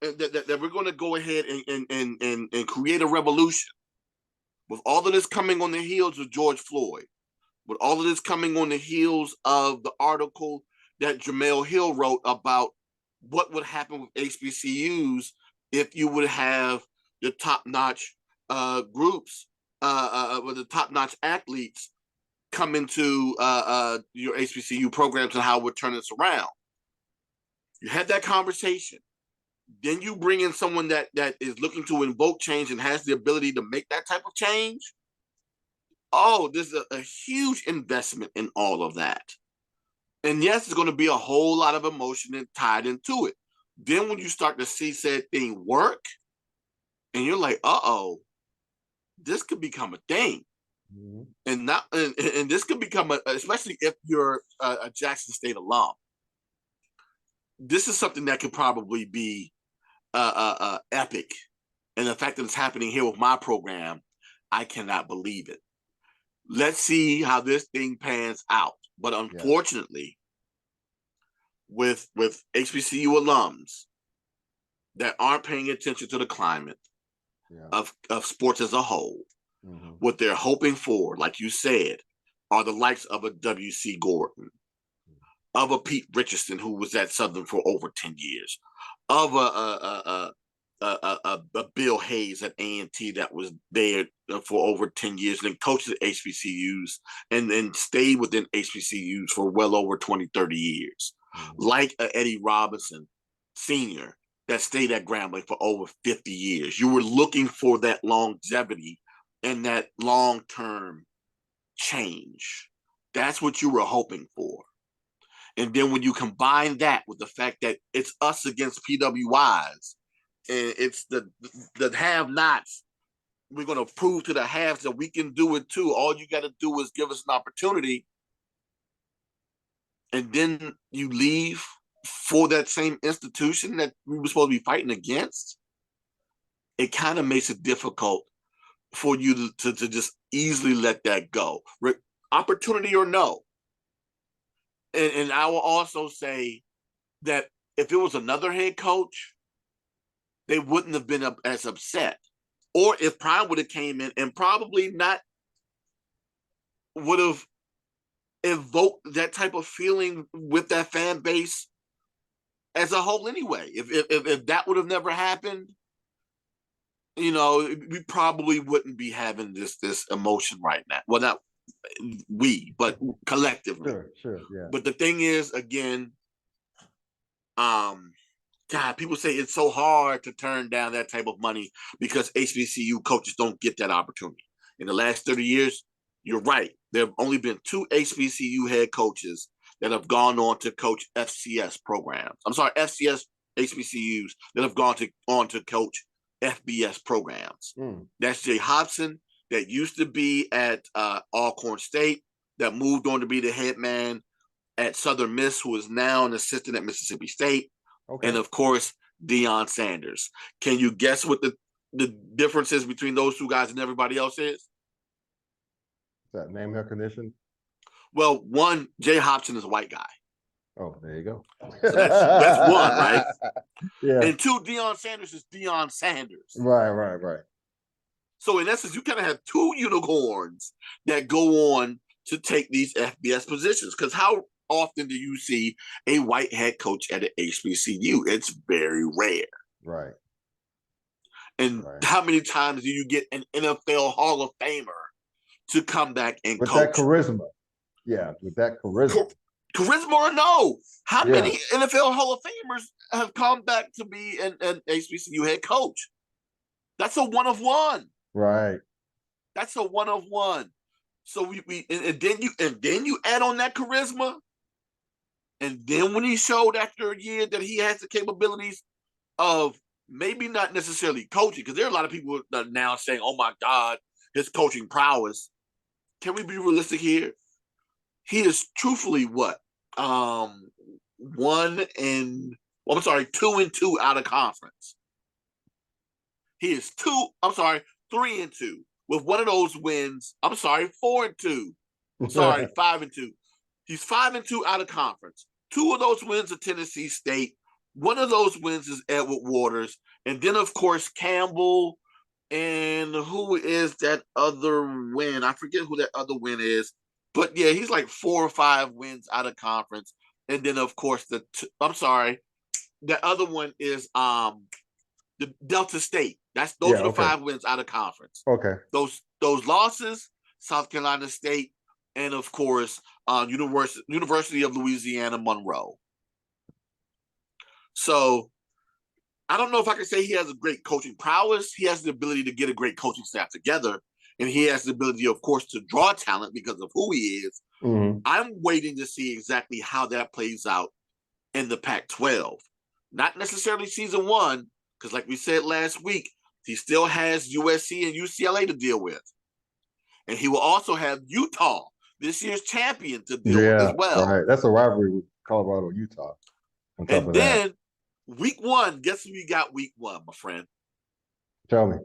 that we're going to go ahead and create a revolution. With all of this coming on the heels of George Floyd, with all of this coming on the heels of the article that Jamel Hill wrote about what would happen with HBCUs if you would have the top-notch groups, with the top-notch athletes come into your HBCU programs and how we're turning this around. You had that conversation. Then you bring in someone that is looking to invoke change and has the ability to make that type of change. Oh, there's a huge investment in all of that. And yes, there's going to be a whole lot of emotion tied into it. Then when you start to see said thing work, and you're like, uh-oh, this could become a thing. Mm-hmm. And this could become, especially if you're a Jackson State alum, this is something that could probably be epic. And the fact that it's happening here with my program, I cannot believe it. Let's see how this thing pans out. But unfortunately, with HBCU alums that aren't paying attention to the climate of sports as a whole, what they're hoping for, like you said, are the likes of a W.C. Gordon, of a Pete Richardson, who was at Southern for over 10 years, of a Bill Hayes at A&T that was there for over 10 years and then coached at HBCUs and then stayed within HBCUs for well over 20, 30 years. Like Eddie Robinson Sr. that stayed at Grambling for over 50 years. You were looking for that longevity and that long-term change. That's what you were hoping for. And then when you combine that with the fact that it's us against PWIs, and it's the have-nots, we're going to prove to the haves that we can do it too. All you got to do is give us an opportunity. And then you leave for that same institution that we were supposed to be fighting against. It kind of makes it difficult for you to just easily let that go. Opportunity or no. And I will also say that if it was another head coach, they wouldn't have been as upset. Or if Prime would have came in and probably not would have evoked that type of feeling with that fan base as a whole anyway. If that would have never happened, you know, we probably wouldn't be having this emotion right now. Well, not we, but collectively. Sure, yeah. But the thing is, again, God, people say it's so hard to turn down that type of money because HBCU coaches don't get that opportunity. In the last 30 years, you're right. There have only been 2 HBCU head coaches that have gone on to coach FCS programs. I'm sorry, FCS HBCUs that have gone on to coach FBS programs. That's Jay Hobson, that used to be at Alcorn State, that moved on to be the head man at Southern Miss, who is now an assistant at Mississippi State. Okay. And of course, Deion Sanders. Can you guess what the difference is between those 2 guys and everybody else is? Is that name recognition? Well, one, Jay Hobson is a white guy. Oh, there you go. So that's one, right? Yeah. And 2, Deion Sanders is Deion Sanders. Right. So in essence, you kind of have 2 unicorns that go on to take these FBS positions. Because how often do you see a white head coach at an HBCU? It's very rare. Right. And how many times do you get an NFL Hall of Famer to come back and with coach? That charisma. Yeah, with that charisma. Charisma or no? How many NFL Hall of Famers have come back to be an HBCU head coach? That's a one of one. Right. That's a one of one. So and then you add on that charisma, and then when he showed after a year that he has the capabilities of maybe not necessarily coaching, because there are a lot of people that are now saying, "Oh my God, his coaching prowess." Can we be realistic here? He is truthfully what 2 and 2 out of conference. He is 3 and 2 with one of those wins. 4 and 2. 5 and 2. He's 5 and 2 out of conference. 2 of those wins are Tennessee State. One of those wins is Edward Waters. And then, of course, Campbell. And who is that other win? I forget who that other win is. But, yeah, he's like 4 or 5 wins out of conference. And then, of course, the other one is the Delta State. Those are the 5 wins out of conference. Okay. Those losses, South Carolina State, and of course, University of Louisiana Monroe. So I don't know if I can say he has a great coaching prowess. He has the ability to get a great coaching staff together, and he has the ability, of course, to draw talent because of who he is. Mm-hmm. I'm waiting to see exactly how that plays out in the Pac-12. Not necessarily season 1, because like we said last week, he still has USC and UCLA to deal with. And he will also have Utah, this year's champion, to deal with as well. Right. That's a rivalry with Colorado, Utah. And then week 1, guess who we got week 1, my friend? Tell me.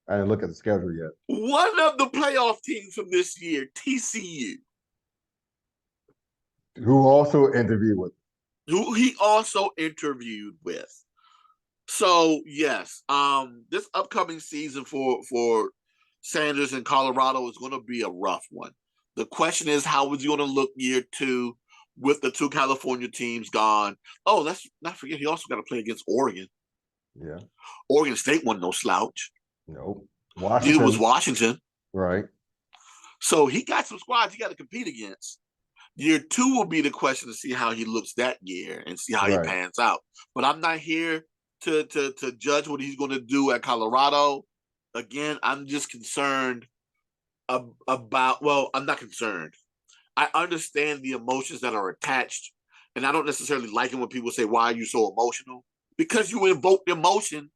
I didn't look at the schedule yet. One of the playoff teams from this year, TCU. Who also interviewed with. Who he also interviewed with. So, yes, this upcoming season for Sanders in Colorado is going to be a rough one. The question is, how is he going to look year 2 with the 2 California teams gone? Oh, let's not forget, he also got to play against Oregon. Yeah. Oregon State wasn't no slouch. Nope. Neither was Washington. Right. So he got some squads he got to compete against. Year 2 will be the question to see how he looks that year and see how he pans out. But I'm not here to judge what he's going to do at Colorado. Again, I'm just concerned about, well, I'm not concerned. I understand the emotions that are attached, and I don't necessarily like it when people say, why are you so emotional? Because you invoked emotion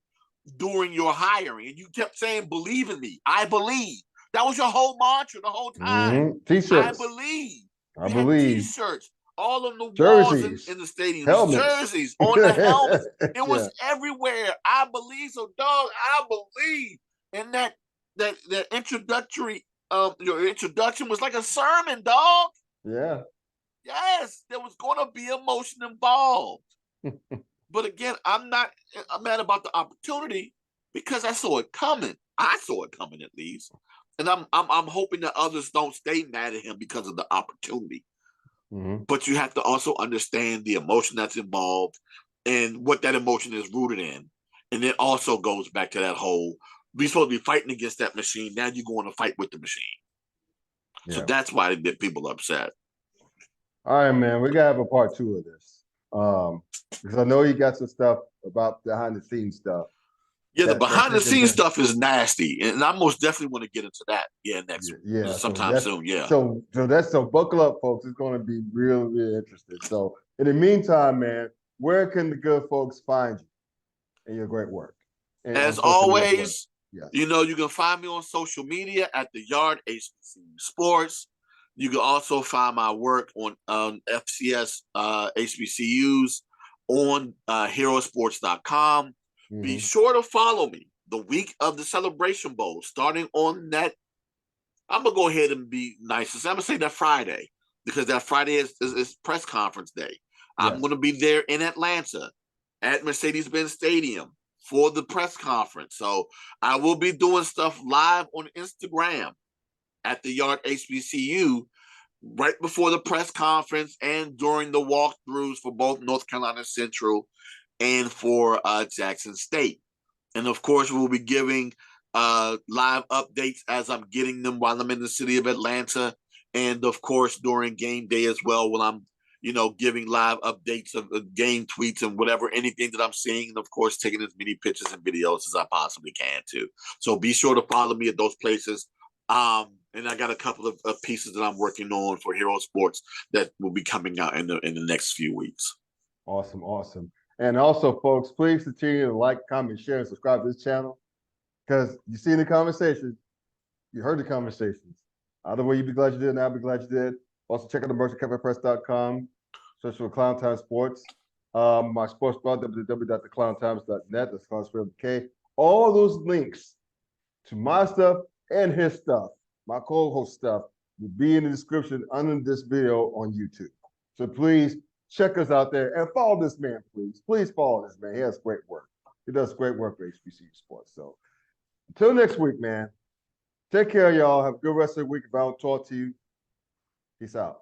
during your hiring, and you kept saying, believe in me. I believe. That was your whole mantra the whole time. Mm-hmm. T-shirts. I believe. I believe. T-shirts all on the jerseys. walls in the stadium. Helmets. Jerseys on the helmets. It was everywhere. I believe. So, dog, I believe. And that introductory, your introduction was like a sermon, dog. Yeah. Yes, there was going to be emotion involved. But again, I'm mad about the opportunity because I saw it coming. I saw it coming at least. And I'm hoping that others don't stay mad at him because of the opportunity. Mm-hmm. But you have to also understand the emotion that's involved and what that emotion is rooted in. And it also goes back to that whole, we're supposed to be fighting against that machine. Now you're going to fight with the machine. Yeah. So that's why they get people upset. All right, man. We got to have a part 2 of this. Because I know you got some stuff about behind the scenes stuff. Yeah, the behind the scenes stuff is nasty, and I most definitely want to get into that. Sometime soon. Yeah. So buckle up, folks. It's going to be real, real interesting. So in the meantime, man, where can the good folks find you and your great work? As always, you can find me on social media at the Yard HBCU Sports. You can also find my work on FCS HBCUs on herosports.com. Mm-hmm. Be sure to follow me the week of the Celebration Bowl, starting on that. I'm going to go ahead and be nice. I'm going to say that Friday, because that Friday is press conference day. Yes. I'm going to be there in Atlanta at Mercedes-Benz Stadium for the press conference. So I will be doing stuff live on Instagram at the Yard HBCU right before the press conference and during the walkthroughs for both North Carolina Central and for Jackson State. And of course, we'll be giving live updates as I'm getting them while I'm in the city of Atlanta. And of course, during game day as well, when I'm, giving live updates of game tweets and whatever, anything that I'm seeing. And of course, taking as many pictures and videos as I possibly can too. So be sure to follow me at those places. And I got a couple of pieces that I'm working on for Hero Sports that will be coming out in the next few weeks. Awesome. And also, folks, please continue to like, comment, share, and subscribe to this channel. Because you see the conversation, you heard the conversations. Either way, you'd be glad you did, and I'll be glad you did. Also, check out the merch at CapePress.com. Search for Klown Time Sports. My sports blog, www.theklowntimes.net. That's Klown spelled with K. All those links to my stuff and his stuff, my co-host stuff, will be in the description under this video on YouTube. So please check us out there and follow this man, please. Please follow this man. He has great work. He does great work for HBCU sports. So until next week, man. Take care, y'all. Have a good rest of the week. If I don't talk to you, peace out.